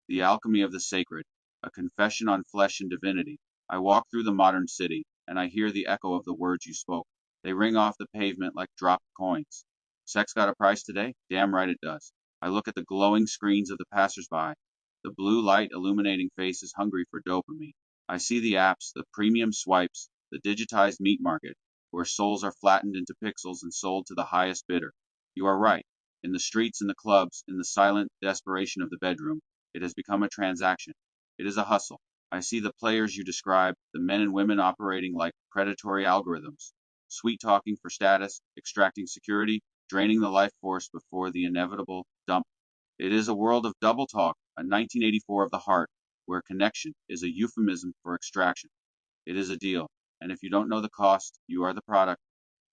The alchemy of the sacred, a confession on flesh and divinity. I walk through the modern city, and I hear the echo of the words you spoke. They ring off the pavement like dropped coins. Sex got a price today? Damn right it does. I look at the glowing screens of the passersby, the blue light illuminating faces hungry for dopamine. I see the apps, the premium swipes, the digitized meat market, where souls are flattened into pixels and sold to the highest bidder. You are right. In the streets, in the clubs, in the silent desperation of the bedroom, it has become a transaction. It is a hustle. I see the players you describe, the men and women operating like predatory algorithms, sweet talking for status, extracting security, draining the life force before the inevitable dump. It is a world of double talk, a 1984 of the heart, where connection is a euphemism for extraction. It is a deal, and if you don't know the cost, you are the product.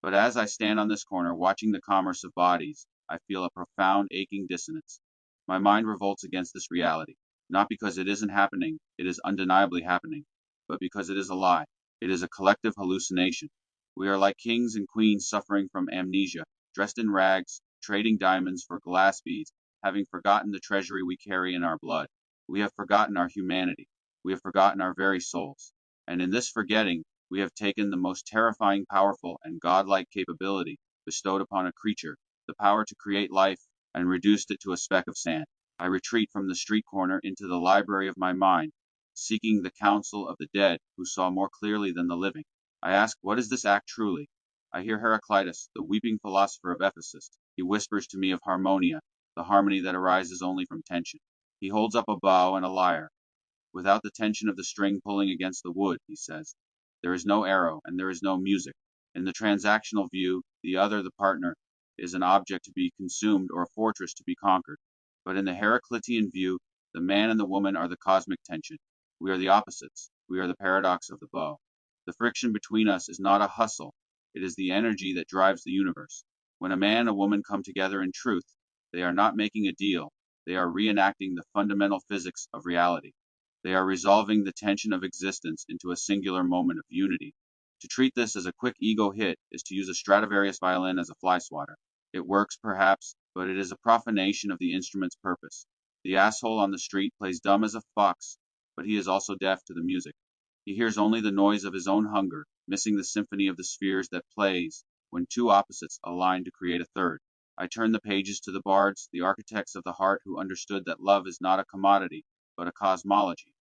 But as I stand on this corner watching the commerce of bodies, I feel a profound aching dissonance. My mind revolts against this reality, not because it isn't happening, it is undeniably happening, but because it is a lie. It is a collective hallucination. We are like kings and queens suffering from amnesia, dressed in rags, trading diamonds for glass beads, having forgotten the treasury we carry in our blood. We have forgotten our humanity. We have forgotten our very souls. And in this forgetting, we have taken the most terrifying, powerful, and godlike capability bestowed upon a creature, the power to create life, and reduced it to a speck of sand. I retreat from the street corner into the library of my mind, seeking the counsel of the dead who saw more clearly than the living. I ask, what is this act truly? I hear Heraclitus, the weeping philosopher of Ephesus. He whispers to me of harmonia, the harmony that arises only from tension. He holds up a bow and a lyre. Without the tension of the string pulling against the wood, he says, there is no arrow and there is no music. In the transactional view, the other, the partner, is an object to be consumed or a fortress to be conquered. But in the Heraclitean view, the man and the woman are the cosmic tension. We are the opposites. We are the paradox of the bow. The friction between us is not a hustle, it is the energy that drives the universe. When a man and a woman come together in truth, they are not making a deal, they are reenacting the fundamental physics of reality. They are resolving the tension of existence into a singular moment of unity. To treat this as a quick ego hit is to use a Stradivarius violin as a fly swatter. It works, perhaps, but it is a profanation of the instrument's purpose. The asshole on the street plays dumb as a fox, but he is also deaf to the music. He hears only the noise of his own hunger, missing the symphony of the spheres that plays when two opposites align to create a third. I turn the pages to the bards, the architects of the heart who understood that love is not a commodity, but a cosmology.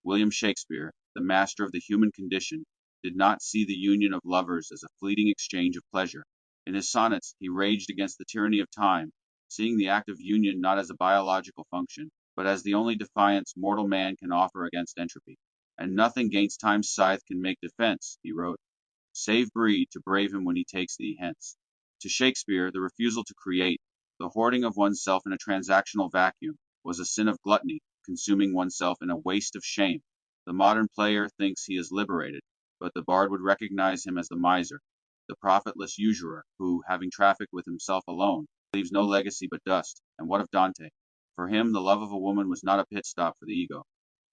William Shakespeare, the master of the human condition, did not see the union of lovers as a fleeting exchange of pleasure. In his sonnets, he raged against the tyranny of time, seeing the act of union not as a biological function, but as the only defiance mortal man can offer against entropy. And nothing 'gainst time's scythe can make defense, he wrote, save breed to brave him when he takes thee hence. To Shakespeare, the refusal to create, the hoarding of oneself in a transactional vacuum, was a sin of gluttony, consuming oneself in a waste of shame. The modern player thinks he is liberated, but the bard would recognize him as the miser, the profitless usurer, who, having trafficked with himself alone, leaves no legacy but dust. And what of Dante? For him, the love of a woman was not a pit stop for the ego.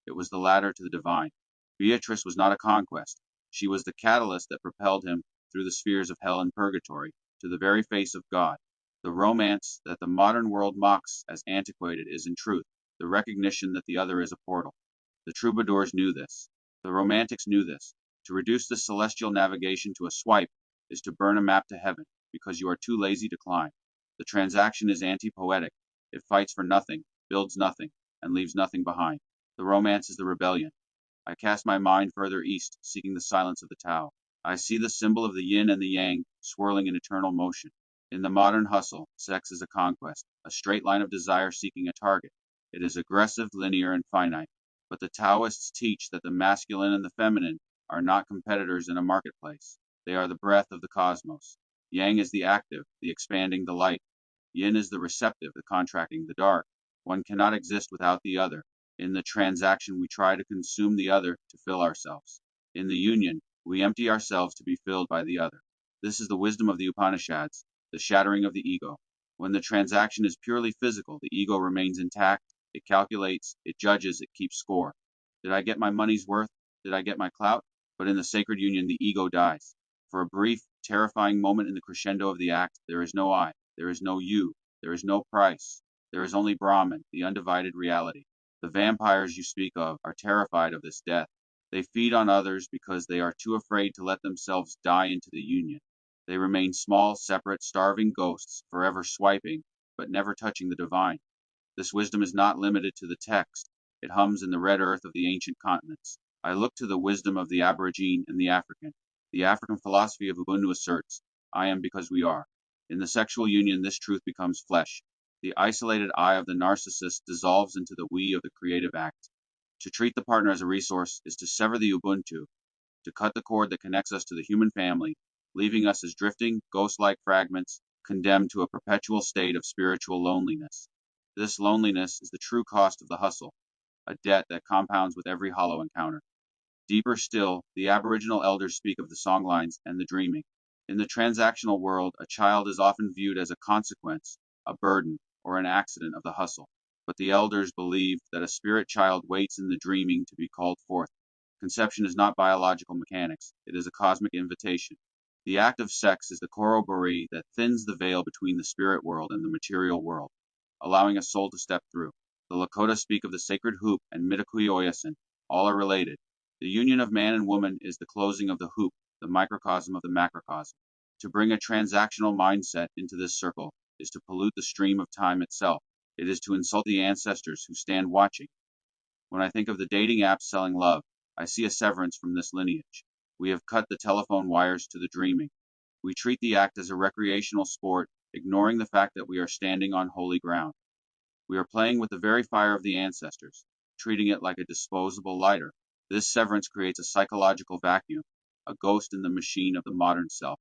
It was the ladder to the divine. Beatrice was not a conquest. She was the catalyst that propelled him through the spheres of hell and purgatory to the very face of God. The romance that the modern world mocks as antiquated is in truth the recognition that the other is a portal. The troubadours knew this. The romantics knew this. To reduce this celestial navigation to a swipe is to burn a map to heaven, because you are too lazy to climb. The transaction is anti-poetic. It fights for nothing, builds nothing, and leaves nothing behind. The romance is the rebellion. I cast my mind further east, seeking the silence of the Tao. I see the symbol of the yin and the yang swirling in eternal motion. In the modern hustle, sex is a conquest, a straight line of desire seeking a target. It is aggressive, linear, and finite. But the Taoists teach that the masculine and the feminine are not competitors in a marketplace. They are the breath of the cosmos. Yang is the active, the expanding, the light. Yin is the receptive, the contracting, the dark. One cannot exist without the other. In the transaction, we try to consume the other to fill ourselves. In the union, we empty ourselves to be filled by the other. This is the wisdom of the Upanishads, the shattering of the ego. When the transaction is purely physical, the ego remains intact, it calculates, it judges, it keeps score. Did I get my money's worth? Did I get my clout? But in the sacred union, the ego dies. For a brief, terrifying moment in the crescendo of the act, there is no I, there is no you, there is no price. There is only Brahman, the undivided reality. The vampires you speak of are terrified of this death. They feed on others because they are too afraid to let themselves die into the union. They remain small, separate, starving ghosts, forever swiping, but never touching the divine. This wisdom is not limited to the text. It hums in the red earth of the ancient continents. I look to the wisdom of the Aborigine and the African. The African philosophy of Ubuntu asserts, I am because we are. In the sexual union, this truth becomes flesh. The isolated I of the narcissist dissolves into the we of the creative act. To treat the partner as a resource is to sever the Ubuntu, to cut the cord that connects us to the human family, leaving us as drifting, ghost like fragments, condemned to a perpetual state of spiritual loneliness. This loneliness is the true cost of the hustle, a debt that compounds with every hollow encounter. Deeper still, the Aboriginal elders speak of the songlines and the dreaming. In the transactional world, a child is often viewed as a consequence, a burden, or an accident of the hustle. But the elders believe that a spirit child waits in the dreaming to be called forth. Conception is not biological mechanics, it is a cosmic invitation. The act of sex is the corroboree that thins the veil between the spirit world and the material world, allowing a soul to step through. The Lakota speak of the sacred hoop and Mitakuye all are related. The union of man and woman is the closing of the hoop, the microcosm of the macrocosm. To bring a transactional mindset into this circle is to pollute the stream of time itself. It is to insult the ancestors who stand watching. When I think of the dating apps selling love, I see a severance from this lineage. We have cut the telephone wires to the dreaming. We treat the act as a recreational sport, ignoring the fact that we are standing on holy ground. We are playing with the very fire of the ancestors, treating it like a disposable lighter. This severance creates a psychological vacuum, a ghost in the machine of the modern self.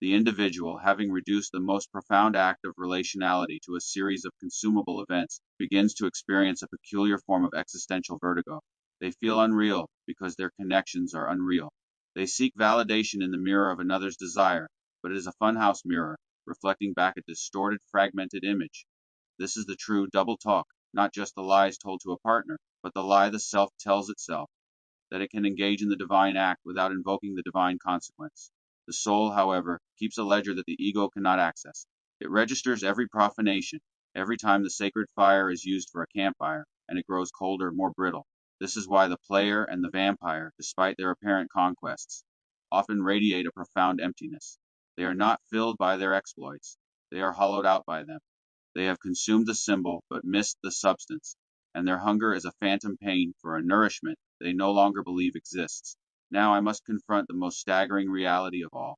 The individual, having reduced the most profound act of relationality to a series of consumable events, begins to experience a peculiar form of existential vertigo. They feel unreal because their connections are unreal. They seek validation in the mirror of another's desire, but it is a funhouse mirror, reflecting back a distorted, fragmented image. This is the true double talk, not just the lies told to a partner, but the lie the self tells itself, that it can engage in the divine act without invoking the divine consequence. The soul, however, keeps a ledger that the ego cannot access. It registers every profanation, every time the sacred fire is used for a campfire, and it grows colder, more brittle. This is why the player and the vampire, despite their apparent conquests, often radiate a profound emptiness. They are not filled by their exploits, they are hollowed out by them. They have consumed the symbol, but missed the substance, and their hunger is a phantom pain for a nourishment they no longer believe exists. Now I must confront the most staggering reality of all,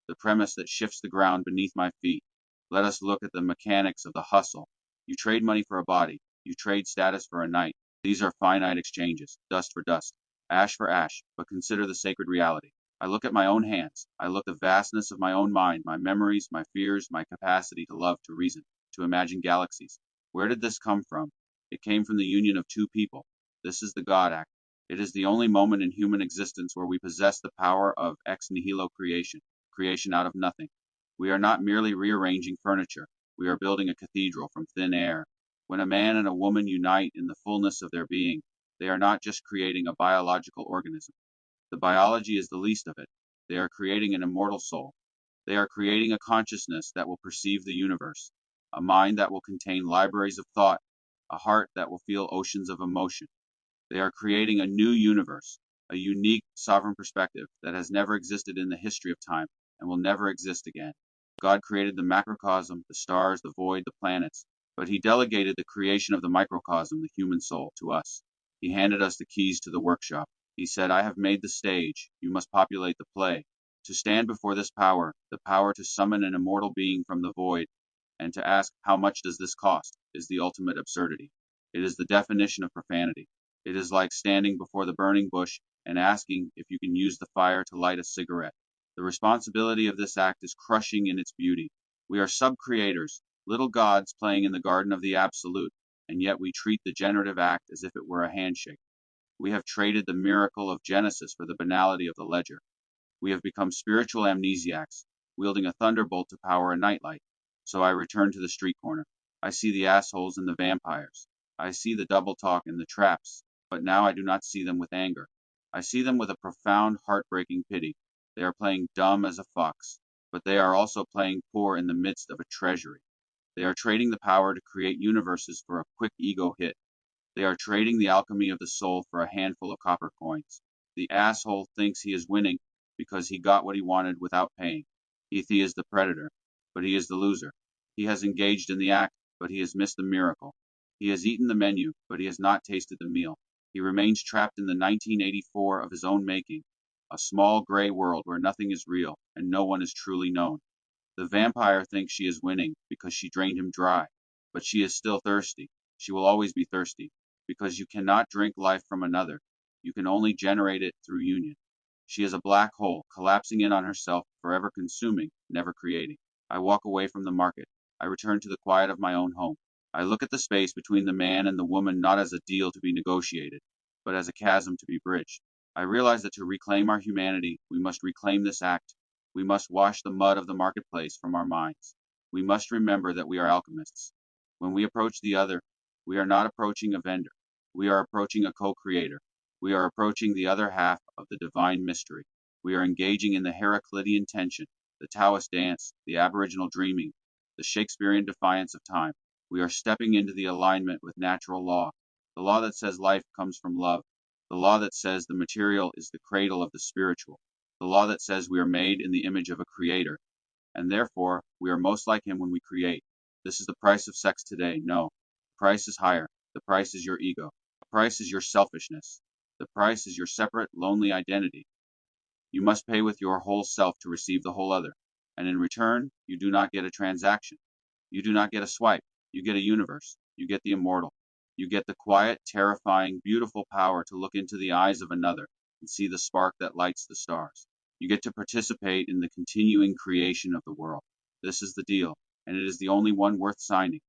the premise that shifts the ground beneath my feet. Let us look at the mechanics of the hustle. You trade money for a body, you trade status for a night. These are finite exchanges, dust for dust, ash for ash, but consider the sacred reality. I look at my own hands. I look at the vastness of my own mind, my memories, my fears, my capacity to love, to reason, to imagine galaxies. Where did this come from? It came from the union of two people. This is the God act. It is the only moment in human existence where we possess the power of ex nihilo creation, creation out of nothing. We are not merely rearranging furniture, we are building a cathedral from thin air. When a man and a woman unite in the fullness of their being, they are not just creating a biological organism. The biology is the least of it. They are creating an immortal soul. They are creating a consciousness that will perceive the universe, a mind that will contain libraries of thought, a heart that will feel oceans of emotion. They are creating a new universe, a unique, sovereign perspective that has never existed in the history of time and will never exist again. God created the macrocosm, the stars, the void, the planets, but He delegated the creation of the microcosm, the human soul, to us. He handed us the keys to the workshop. He said, I have made the stage, you must populate the play. To stand before this power, the power to summon an immortal being from the void, and to ask, how much does this cost, is the ultimate absurdity. It is the definition of profanity. It is like standing before the burning bush and asking if you can use the fire to light a cigarette. The responsibility of this act is crushing in its beauty. We are sub-creators, little gods playing in the garden of the absolute, and yet we treat the generative act as if it were a handshake. We have traded the miracle of Genesis for the banality of the ledger. We have become spiritual amnesiacs, wielding a thunderbolt to power a nightlight. So I return to the street corner. I see the assholes and the vampires. I see the double talk and the traps, but now I do not see them with anger. I see them with a profound, heartbreaking pity. They are playing dumb as a fox, but they are also playing poor in the midst of a treasury. They are trading the power to create universes for a quick ego hit. They are trading the alchemy of the soul for a handful of copper coins. The asshole thinks he is winning because he got what he wanted without paying. He is the predator, but he is the loser. He has engaged in the act, but he has missed the miracle. He has eaten the menu, but he has not tasted the meal. He remains trapped in the 1984 of his own making, a small gray world where nothing is real and no one is truly known. The vampire thinks she is winning because she drained him dry, but she is still thirsty. She will always be thirsty, because you cannot drink life from another. You can only generate it through union. She is a black hole, collapsing in on herself, forever consuming, never creating. I walk away from the market. I return to the quiet of my own home. I look at the space between the man and the woman not as a deal to be negotiated, but as a chasm to be bridged. I realize that to reclaim our humanity, we must reclaim this act. We must wash the mud of the marketplace from our minds. We must remember that we are alchemists. When we approach the other, we are not approaching a vendor. We are approaching a co-creator. We are approaching the other half of the divine mystery. We are engaging in the Heraclitean tension, the Taoist dance, the Aboriginal dreaming, the Shakespearean defiance of time. We are stepping into the alignment with natural law, the law that says life comes from love, the law that says the material is the cradle of the spiritual, the law that says we are made in the image of a creator, and therefore we are most like him when we create. This is the price of sex today. No, the price is higher. The price is your ego. The price is your selfishness. The price is your separate, lonely identity. You must pay with your whole self to receive the whole other, and in return, you do not get a transaction. You do not get a swipe. You get a universe. You get the immortal. You get the quiet, terrifying, beautiful power to look into the eyes of another and see the spark that lights the stars. You get to participate in the continuing creation of the world. This is the deal, and it is the only one worth signing.